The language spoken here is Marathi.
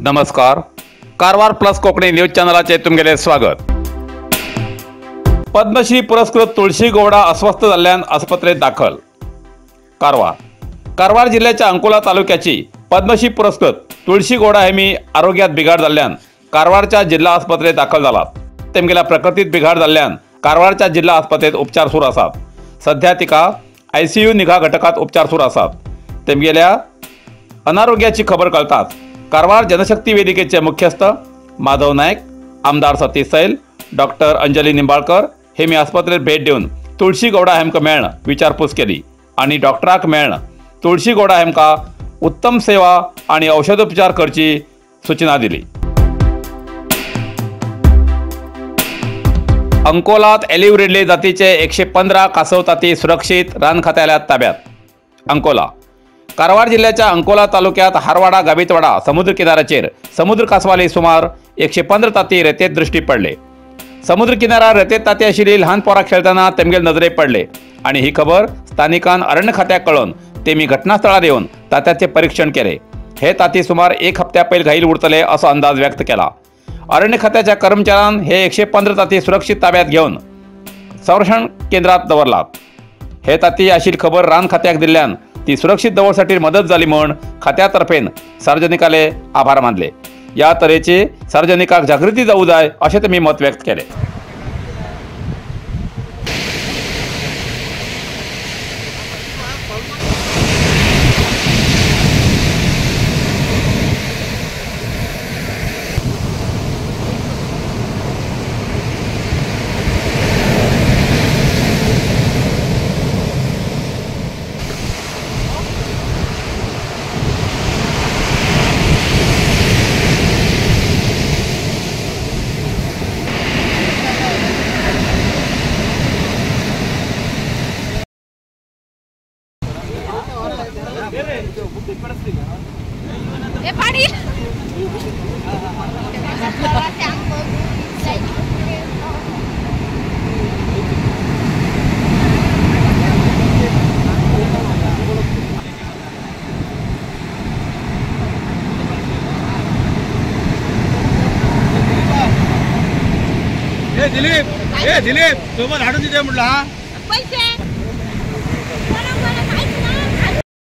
नमस्कार. कारवार प्लस कोकणी न्यूज चॅनलाचे तुमगेले स्वागत. पद्मश्री पुरस्कृत तुळशी गौडा अस्वस्थ झाल्यान आस्पत्रेत दाखल. कारवार जिल्ह्याच्या अंकोला तालुक्याची पद्मश्री पुरस्कृत तुळशी गौडा हेमी आरोग्यात बिघाड झाल्यान कारवारच्या जिल्हा आस्पत्रेत दाखल झालात. तेमगेल्या प्रकृतीत बिघाड झाल्यान कारवारच्या जिल्हा आस्पत्रेत उपचार सुरू आसात. सध्या तिका ICU निगा घटकात उपचार सुरू आसात. तेमगेल्या अनारोग्याची खबर कळताच कारवार जनशक्ती वेदिकेचे मुख्यस्थ माधव नायक, आमदार सतीश सैल, डॉक्टर अंजली निंबाळकर हेमी आस्पत्रेत भेट देऊन तुळशी गौडा हेमका मेळ्ळन विचारपूस केली आणि डॉक्टराक मेळ्ळन तुळशी गौडा हेमका उत्तम सेवा आणि औषधोपचार करची सूचना दिली. अंकोलात एलिव्ह रिडले जातीचे 115 कासव ताती सुरक्षित रान खात्यालयात ताब्यात. अंकोला कारवार जिल्ह्याच्या अंकोला तालुक्यात हारवाडा गाबितवाडा समुद्र किनाऱ्याचेर समुद्र कासवाली सुमार 115 ताती रेतेत दृष्टी पडले. समुद्र किनाऱ्यार रेतेत ताती आशिल्ली ल्हान पोरां खेळताना तेमगेल नजरेक पडले आणि ही खबर स्थानिकान अरण्य खात्याक कळोवन तेमी घटनास्थळार येवन तात्याचे परीक्षण केले. हे ताती सुमार 1 हप्त्या पयलीं घाईल उरतले असो अंदाज व्यक्त केला. अरण्य खात्याच्या कर्मचाऱ्यान हे 115 ताती सुरक्षित ताब्यात घेवन संरक्षण केंद्रात दवरलात. हे ताती आशिल्ली खबर रान खात्याक दिल्ल्यान ती सुरक्षित दवरसाठी मदत झाली म्हण खात्यातर्फेन सार्वजनिकाले आभार मानले. या तरेची सार्वजनिकाक जागृती जावूं जाय अशें तेमी मत व्यक्त केले. दिलीप सोबत हाडून दिले म्हटलं. हा पैसे